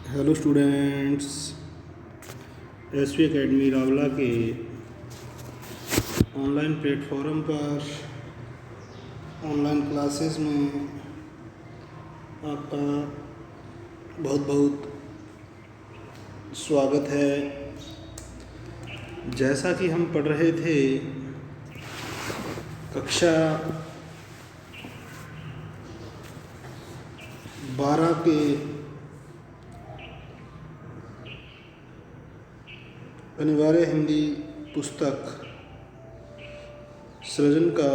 Hello students. SV academy Rawla के online platform पर online classes में आपका बहुत बहुत स्वागत है। जैसा कि हम पढ़ रहे थे कक्षा 12 के अनिवार्य हिंदी पुस्तक सृजन का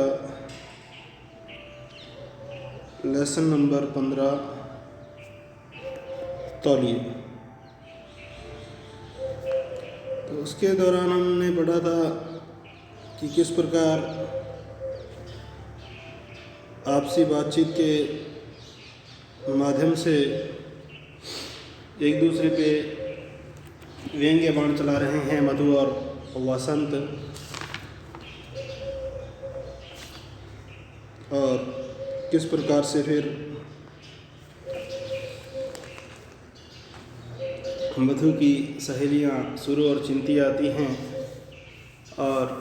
लेसन नंबर 15 तौलिए। तो उसके दौरान हमने पढ़ा था कि किस प्रकार आपसी बातचीत के माध्यम से एक दूसरे पे व्यंग्य बाण चला रहे हैं मधु और वसंत, और किस प्रकार से फिर मधु की सहेलियां सुरु और चिंती आती हैं और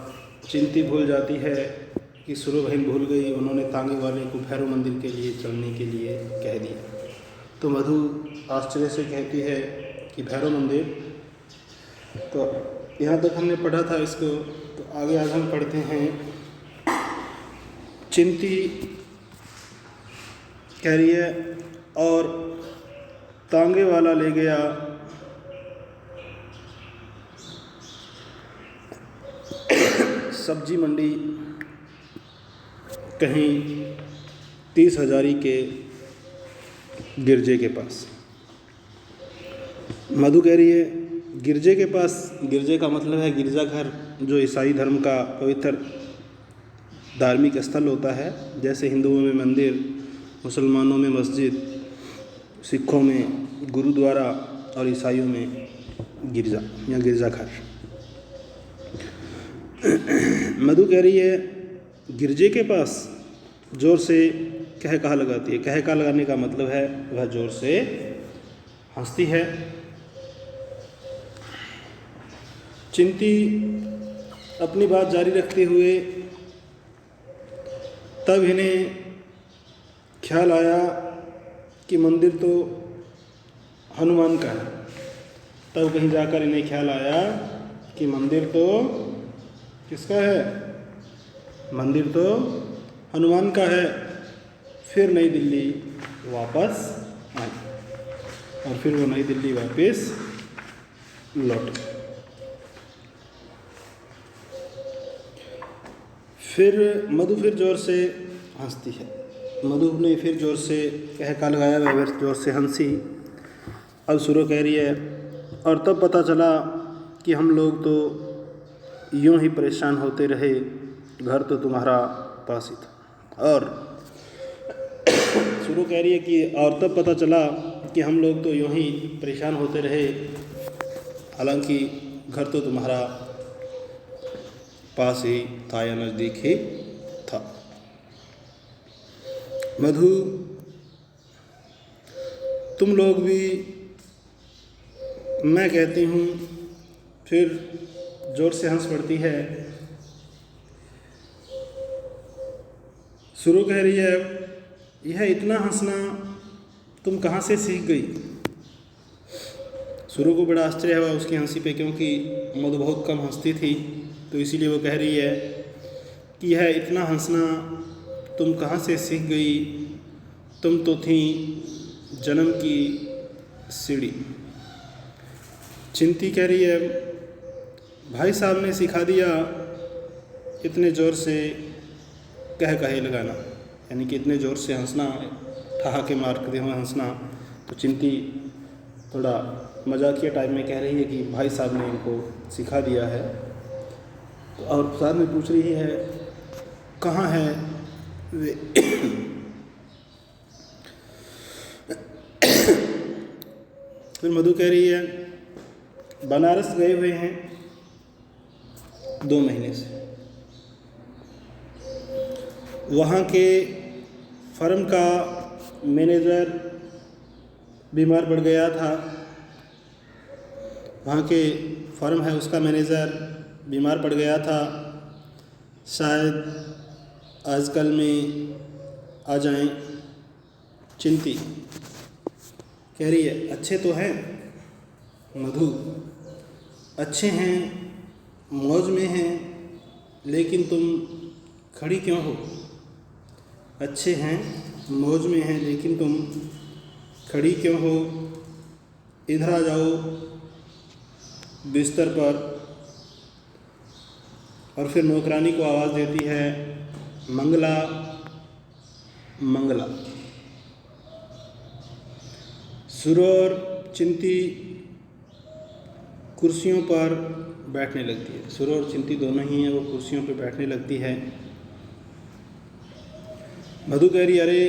चिंती भूल जाती है कि सुरु बहन भूल गई, उन्होंने तांगे वाले को भैरव मंदिर के लिए चलने के लिए कह दिया। तो मधु आश्चर्य से कहती है कि भैरव मंदिर। तो यहाँ तक हमने पढ़ा था इसको। तो आगे आज हम पढ़ते हैं। चिंती कह रही है और तांगे वाला ले गया सब्जी मंडी कहीं 30 हजारी के गिरजे के पास। मधु कह रही है गिरजे के पास। गिरजे का मतलब है गिरजाघर, जो ईसाई धर्म का पवित्र धार्मिक स्थल होता है। जैसे हिंदुओं में मंदिर, मुसलमानों में मस्जिद, सिखों में गुरुद्वारा और ईसाइयों में गिरजा या गिरजाघर। मधु कह रही है गिरजे के पास। ज़ोर से कह कहा लगाती है। कह कहा लगाने का मतलब है वह ज़ोर से हंसती है। चिंती अपनी बात जारी रखते हुए तब इन्हें ख्याल आया कि मंदिर तो हनुमान का है। तब कहीं जाकर इन्हें ख्याल आया कि मंदिर तो किसका है? मंदिर तो हनुमान का है। फिर नई दिल्ली वापस आई और फिर वो नई दिल्ली वापस लौट। फिर मधु फिर ज़ोर से हंसती है। मधु ने फिर ज़ोर से कह का लगाया, वह ज़ोर से हंसी। अब सुरो कह रही है और तब पता चला कि हम लोग तो यूं ही परेशान होते रहे, घर तो तुम्हारा पास ही था। और सुरो कह रही है कि और तब पता चला कि हम लोग तो यूं ही परेशान होते रहे, हालांकि घर तो तुम्हारा पास ही था या नज़दीक ही था। मधु तुम लोग भी, मैं कहती हूँ। फिर ज़ोर से हंस पड़ती है। सुरु कह रही है यह इतना हंसना तुम कहाँ से सीख गई? सुरु को बड़ा आश्चर्य हुआ उसकी हंसी पे, क्योंकि मधु बहुत कम हंसती थी। तो इसीलिए वो कह रही है कि यह इतना हंसना तुम कहाँ से सीख गई? तुम तो थी जन्म की सीढ़ी। चिंती कह रही है भाई साहब ने सिखा दिया इतने ज़ोर से कह कहे लगाना, यानी कि इतने ज़ोर से हंसना, ठहाके मारते हुए हंसना। तो चिंती थोड़ा मजाकिया टाइप में कह रही है कि भाई साहब ने इनको सिखा दिया है। तो और साथ में पूछ रही है कहाँ है वे? फिर मधु कह रही है बनारस गए हुए हैं 2 महीने से। वहाँ के फर्म का मैनेजर बीमार पड़ गया था वहाँ के फर्म है उसका मैनेजर बीमार पड़ गया था, शायद आजकल में आ जाएं। चिंती कह रही है अच्छे तो हैं मधु, अच्छे हैं, मौज में हैं, लेकिन तुम खड़ी क्यों हो? अच्छे हैं, मौज में हैं, लेकिन तुम खड़ी क्यों हो? इधर आ जाओ बिस्तर पर। और फिर नौकरानी को आवाज़ देती है मंगला मंगला। सुरो और चिंती कुर्सियों पर बैठने लगती है। सुरो और चिंती दोनों ही हैं, वो कुर्सियों पर बैठने लगती है। मधु कह रही अरे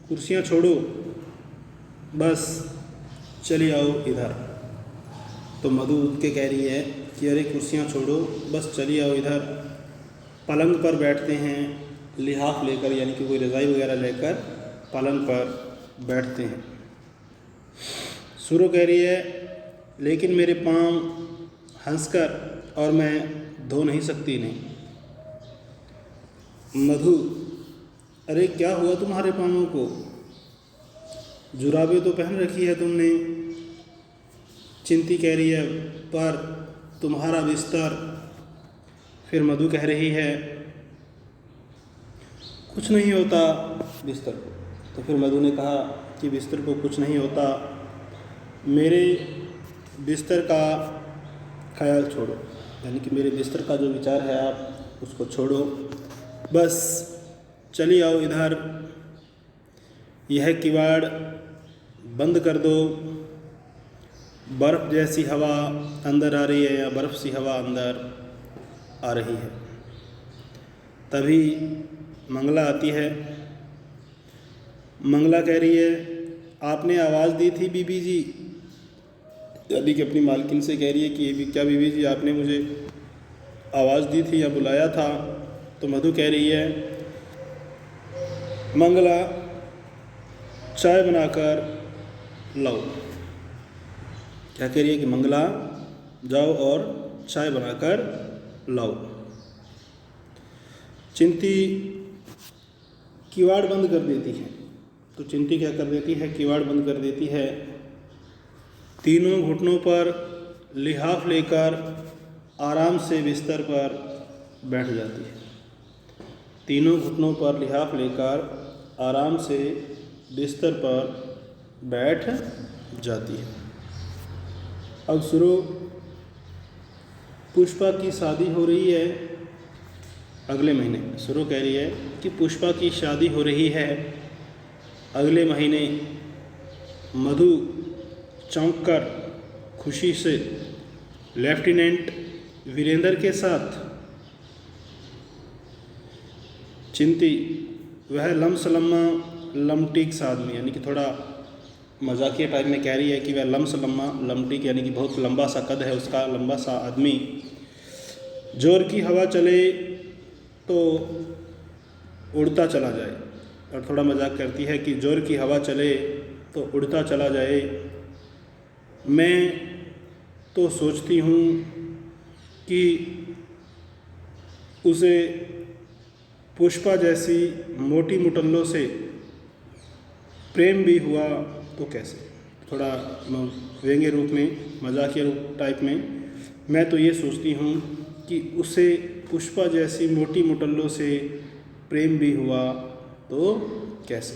कुर्सियाँ छोड़ो, बस चली आओ इधर। तो मधु उठ के कह रही है कि अरे कुर्सियाँ छोड़ो, बस चली आओ इधर। पलंग पर बैठते हैं, लिहाफ लेकर, यानी कि कोई रज़ाई वगैरह लेकर पलंग पर बैठते हैं। सुरो कह रही है लेकिन मेरे पाँव हंसकर और मैं धो नहीं सकती नहीं। मधु अरे क्या हुआ तुम्हारे पाँवों को? जुराबें तो पहन रखी है तुमने। चिंती कह रही है पर तुम्हारा बिस्तर। फिर मधु कह रही है कुछ नहीं होता बिस्तर को। तो फिर मधु ने कहा कि बिस्तर को कुछ नहीं होता, मेरे बिस्तर का ख्याल छोड़ो, यानी कि मेरे बिस्तर का जो विचार है आप उसको छोड़ो, बस चली आओ इधर। यह किवाड़ बंद कर दो। बर्फ़ जैसी हवा अंदर आ रही है या बर्फ़ सी हवा अंदर आ रही है। तभी मंगला आती है। मंगला कह रही है आपने आवाज़ दी थी बीबी जी, यानी कि अपनी मालकिन से कह रही है कि क्या बीबी जी आपने मुझे आवाज़ दी थी या बुलाया था? तो मधु कह रही है मंगला चाय बनाकर लाओ। क्या कह रही है कि मंगला जाओ और चाय बनाकर लाओ। चिंती किवाड़ बंद कर देती है। तो चिंती क्या कर देती है? किवाड़ बंद कर देती है। तीनों घुटनों पर लिहाफ लेकर आराम से बिस्तर पर बैठ जाती है। तीनों घुटनों पर लिहाफ लेकर आराम से बिस्तर पर बैठ जाती है। अब सुरो पुष्पा की शादी हो रही है अगले महीने। सुरो कह रही है कि पुष्पा की शादी हो रही है अगले महीने। मधु चौंक कर खुशी से लेफ्टिनेंट वीरेंद्र के साथ। चिंती वह लम्मा लमटीक सा आदमी, यानी कि थोड़ा मजाकिया टाइप में कह रही है कि वह लम्मा लमटीक, यानी कि बहुत लंबा सा कद है उसका, लंबा सा आदमी। जोर की हवा चले तो उड़ता चला जाए। और थोड़ा मजाक करती है कि जोर की हवा चले तो उड़ता चला जाए। मैं तो सोचती हूँ कि उसे पुष्पा जैसी मोटी मुटल्लों से प्रेम भी हुआ तो कैसे। थोड़ा व्यंग्य रूप में, मजाकिया रूप टाइप में, मैं तो ये सोचती हूँ कि उसे पुष्पा जैसी मोटी मुटल्लों से प्रेम भी हुआ तो कैसे।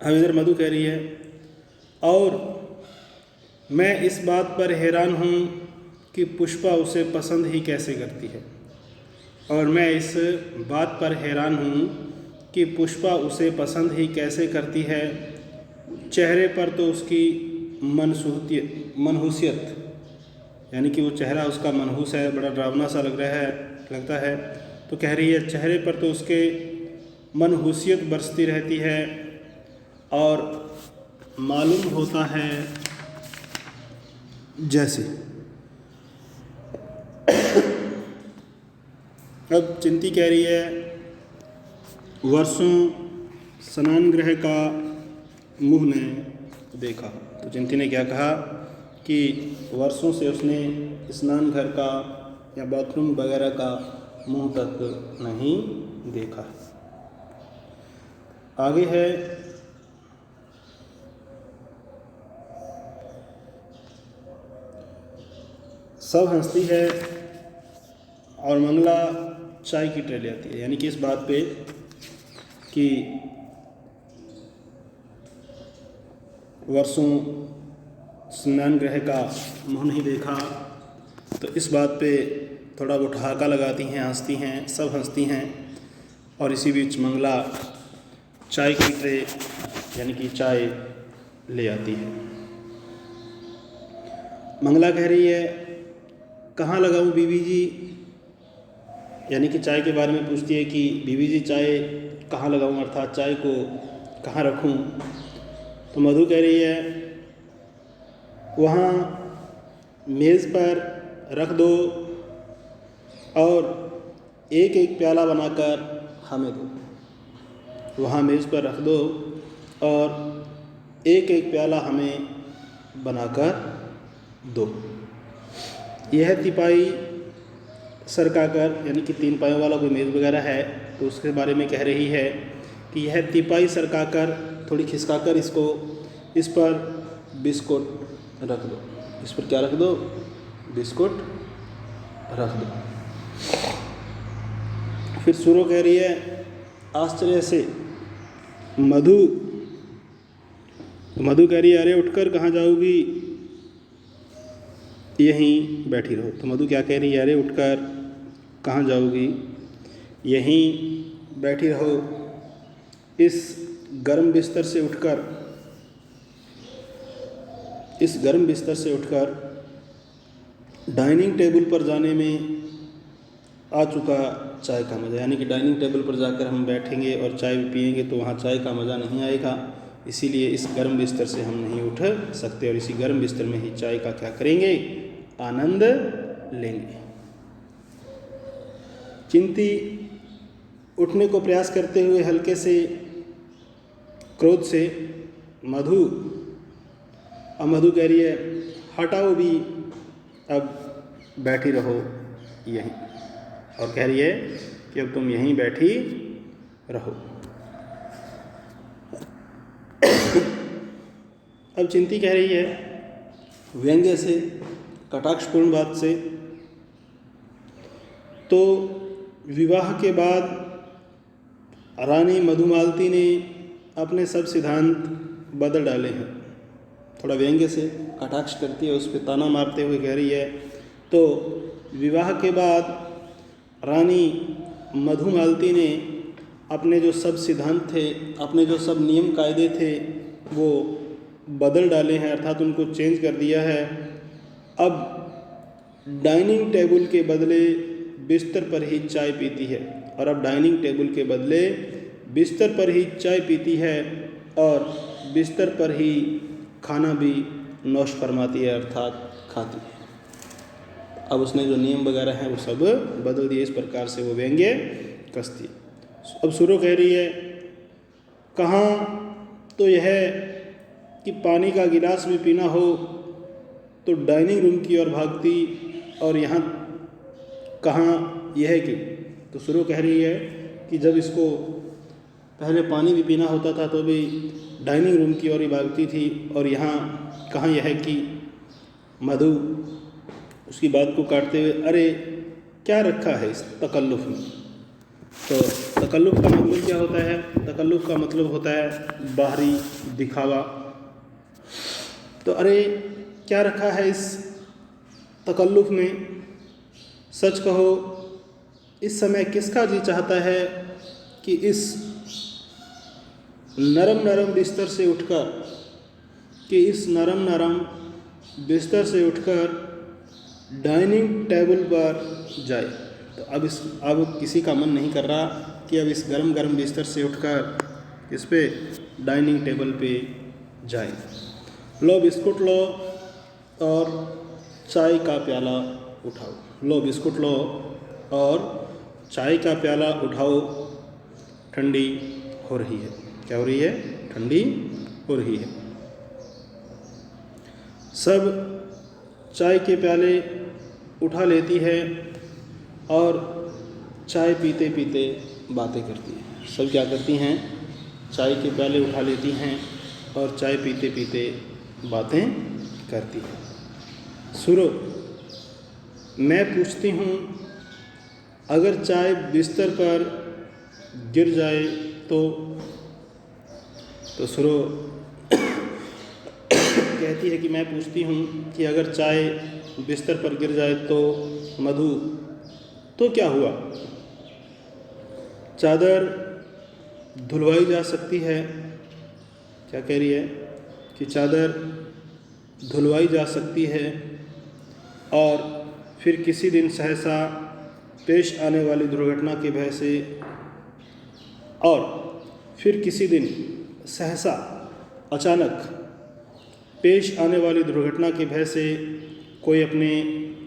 अब इधर मधु कह रही है और मैं इस बात पर हैरान हूँ कि पुष्पा उसे पसंद ही कैसे करती है। और मैं इस बात पर हैरान हूँ कि पुष्पा उसे पसंद ही कैसे करती है। चेहरे पर तो उसकी मनहूसियत, यानी कि वो चेहरा उसका मनहूस है, बड़ा डरावना सा लगता है। तो कह रही है चेहरे पर तो उसके मनहूसियत बरसती रहती है और मालूम होता है जैसे। अब चिंती कह रही है वर्षों स्नान गृह का मुँह ने देखा। तो चिंती ने क्या कहा कि वर्षों से उसने स्नान घर का या बाथरूम वगैरह का मुंह तक नहीं देखा। आगे है सब हंसती है और मंगला चाय की ट्रे ले आती है, यानी कि इस बात पे कि वर्षों स्नान गृह का मुँह नहीं देखा, तो इस बात पे थोड़ा वो ठहाका लगाती हैं, हंसती हैं, सब हंसती हैं। और इसी बीच मंगला चाय की ट्रे यानी कि चाय ले आती है। मंगला कह रही है कहाँ लगाऊं बीबी जी, यानी कि चाय के बारे में पूछती है कि बीबी जी चाय कहाँ लगाऊं, अर्थात चाय को कहाँ रखूं। तो मधु कह रही है वहाँ मेज़ पर रख दो और एक एक प्याला बनाकर हमें दो। वहाँ मेज़ पर रख दो और एक एक प्याला हमें बनाकर दो। यह तिपाई सरकाकर, यानी कि 3 पायों वाला कोई मेज़ वगैरह है तो उसके बारे में कह रही है कि यह तिपाई सरकाकर, थोड़ी खिसकाकर इसको, इस पर बिस्कुट रख दो। इस पर क्या रख दो? बिस्कुट रख दो। फिर सुरो कह रही है आश्चर्य से मधु कह रही है अरे उठकर कहाँ जाओगी, यहीं बैठी रहो। तो मधु क्या कह रही है, अरे उठकर कहाँ जाओगी, यहीं बैठी रहो। इस गर्म बिस्तर से उठकर डाइनिंग टेबल पर जाने में आ चुका चाय का मज़ा, यानी कि डाइनिंग टेबल पर जाकर हम बैठेंगे और चाय पिएंगे तो वहाँ चाय का मज़ा नहीं आएगा, इसीलिए इस गर्म बिस्तर से हम नहीं उठ सकते और इसी गर्म बिस्तर में ही चाय का क्या करेंगे, आनंद लेंगे। चिंती उठने को प्रयास करते हुए हल्के से क्रोध से मधु कह रही है हटाओ भी, अब बैठी रहो यहीं, और कह रही है कि अब तुम यहीं बैठी रहो। अब चिंती कह रही है व्यंग्य से, कटाक्षपूर्ण बात से, तो विवाह के बाद रानी मधुमालती ने अपने सब सिद्धांत बदल डाले हैं। थोड़ा व्यंग्य से कटाक्ष करती है, उस पर ताना मारते हुए कह रही है तो विवाह के बाद रानी मधुमालती ने अपने जो सब सिद्धांत थे, अपने जो सब नियम कायदे थे वो बदल डाले हैं, अर्थात उनको चेंज कर दिया है। अब डाइनिंग टेबल के बदले बिस्तर पर ही चाय पीती है, और अब डाइनिंग टेबल के बदले बिस्तर पर ही चाय पीती है और बिस्तर पर ही खाना भी नौश फरमाती है, अर्थात खाती है। अब उसने जो नियम वगैरह हैं वो सब बदल दिए, इस प्रकार से वो व्यंग्य कसती है। अब सुरो कह रही है कहाँ तो यह कि पानी का गिलास भी पीना हो तो डाइनिंग रूम की ओर भागती, और यहाँ कहाँ यह कि, तो सुरो कह रही है कि जब इसको पहले पानी भी पीना होता था तो भी डाइनिंग रूम की ओर ही भागती थी, और यहाँ कहाँ यह कि मधु उसकी बात को काटते हुए अरे क्या रखा है इस तकल्लुफ़ में। तो तकल्लुफ़ का मतलब क्या होता है? तकल्लुफ़ का मतलब होता है बाहरी दिखावा। तो अरे क्या रखा है इस तकल्लुफ़ में, सच कहो इस समय किसका जी चाहता है कि इस नरम बिस्तर से उठकर डाइनिंग टेबल पर जाए। तो अब किसी का मन नहीं कर रहा कि अब इस गरम बिस्तर से उठकर इस पे डाइनिंग टेबल पे जाए। लो बिस्कुट लो और चाय का प्याला उठाओ। लो बिस्कुट लो और चाय का प्याला उठाओ, ठंडी हो रही है। क्या हो रही है? ठंडी हो रही है। सब चाय के प्याले उठा लेती है और चाय पीते पीते बातें करती हैं। सब क्या करती हैं? चाय के प्याले उठा लेती हैं और चाय पीते पीते बातें करती हैं। सुनो, मैं पूछती हूँ, अगर चाय बिस्तर पर गिर जाए तो सुरो कहती है कि मैं पूछती हूँ कि अगर चाय बिस्तर पर गिर जाए तो मधु, तो क्या हुआ? चादर धुलवाई जा सकती है। क्या कह रही है? कि चादर धुलवाई जा सकती है और फिर किसी दिन सहसा पेश आने वाली दुर्घटना के भय से अचानक पेश आने वाली दुर्घटना के भय से कोई अपने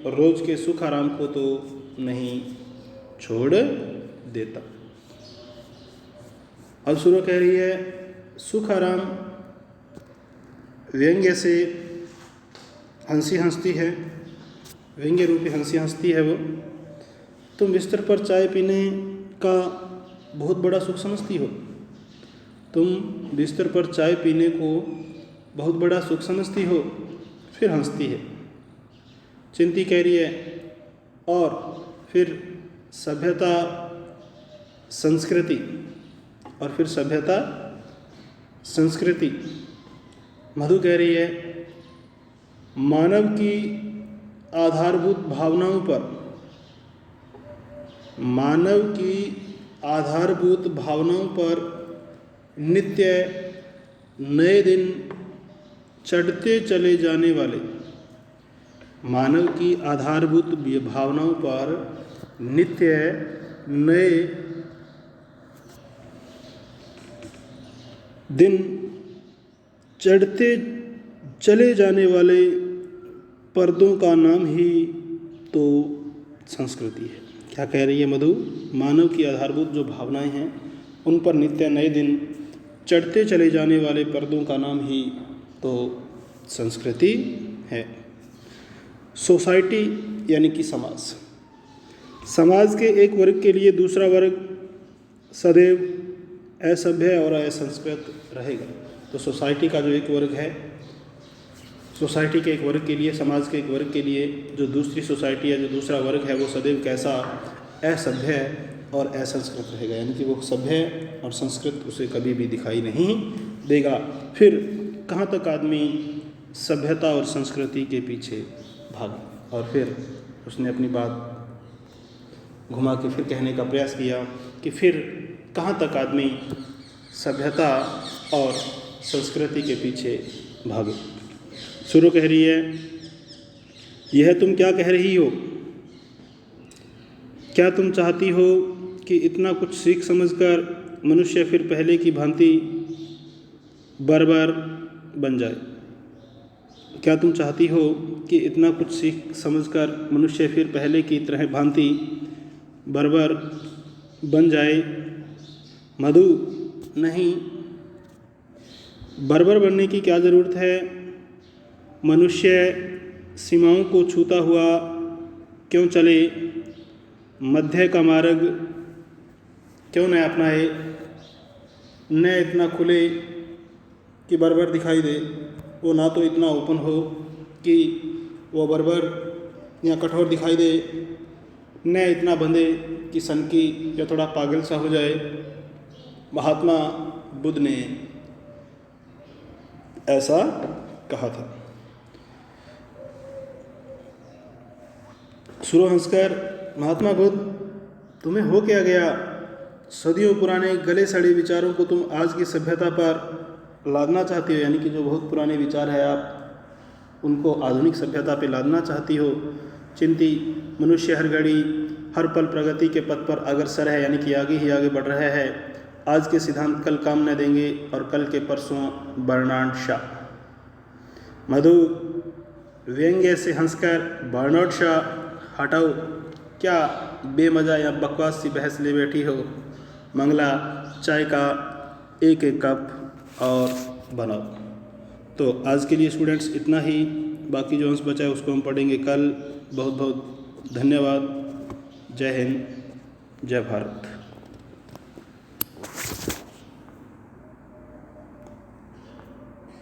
रोज़ के सुख आराम को तो नहीं छोड़ देता। अब सुनो कह रही है, सुख आराम व्यंग्य से हंसी हंसती है, व्यंग्य रूपी हंसी हंसती है वो। तुम बिस्तर पर चाय पीने का बहुत बड़ा सुख समझती हो। तुम बिस्तर पर चाय पीने को बहुत बड़ा सुख समझती हो। फिर हंसती है। चिंती कह रही है, और फिर सभ्यता संस्कृति। मधु कह रही है, मानव की आधारभूत भावनाओं पर नित्य नए दिन चढ़ते चले जाने वाले, मानव की आधारभूत भावनाओं पर नित्य नए दिन चढ़ते चले जाने वाले पर्दों का नाम ही तो संस्कृति है। क्या कह रही है मधु? मानव की आधारभूत जो भावनाएं हैं उन पर नित्य नए दिन चढ़ते चले जाने वाले पर्दों का नाम ही तो संस्कृति है। सोसाइटी यानी कि समाज के एक वर्ग के लिए दूसरा वर्ग सदैव असभ्य और असंस्कृत रहेगा। तो सोसाइटी का जो एक वर्ग है, सोसाइटी के एक वर्ग के लिए, समाज के एक वर्ग के लिए जो दूसरी सोसाइटी या जो दूसरा वर्ग है वो सदैव कैसा? असभ्य और असंस्कृत रहेगा। यानी कि वो सभ्य और संस्कृत उसे कभी भी दिखाई नहीं देगा। फिर कहाँ तक आदमी सभ्यता और संस्कृति के पीछे भागे। और फिर उसने अपनी बात घुमा के फिर कहने का प्रयास किया कि फिर कहाँ तक आदमी सभ्यता और संस्कृति के पीछे भागे। शुरू कह रही है, यह तुम क्या कह रही हो? क्या तुम चाहती हो कि इतना कुछ सीख समझकर मनुष्य फिर पहले की भांति बर्बर बन जाए? क्या तुम चाहती हो कि इतना कुछ सीख समझकर मनुष्य फिर पहले की तरह भांति बर्बर बन जाए? मधु, नहीं, बर्बर बनने की क्या ज़रूरत है? मनुष्य सीमाओं को छूता हुआ क्यों चले? मध्य का मार्ग क्यों न अपनाए? न इतना खुले कि बर्बर दिखाई दे, वो ना तो इतना ओपन हो कि वो बर्बर या कठोर दिखाई दे, न इतना बंधे कि सनकी या थोड़ा पागल सा हो जाए। महात्मा बुद्ध ने ऐसा कहा था। सुरो हंसकर, महात्मा बुद्ध, तुम्हें हो क्या गया? सदियों पुराने गले सड़े विचारों को तुम आज की सभ्यता पर लादना चाहती हो। यानी कि जो बहुत पुराने विचार है आप उनको आधुनिक सभ्यता पे लादना चाहती हो। चिंती, मनुष्य हर घड़ी हर पल प्रगति के पथ पर अग्रसर है, यानी कि आगे ही आगे बढ़ रहा है। आज के सिद्धांत कल काम न देंगे और कल के परसों बर्नार्ड शॉ। मधु व्यंग्य से हंसकर, बर्नार्ड शॉ हटाओ, क्या बेमजा या बकवास सी बहस ले बैठी हो? मंगला, चाय का एक एक कप और बनाओ। तो आज के लिए स्टूडेंट्स इतना ही। बाकी जो अंश बचा है उसको हम पढ़ेंगे कल। बहुत बहुत धन्यवाद। जय हिंद, जय भारत।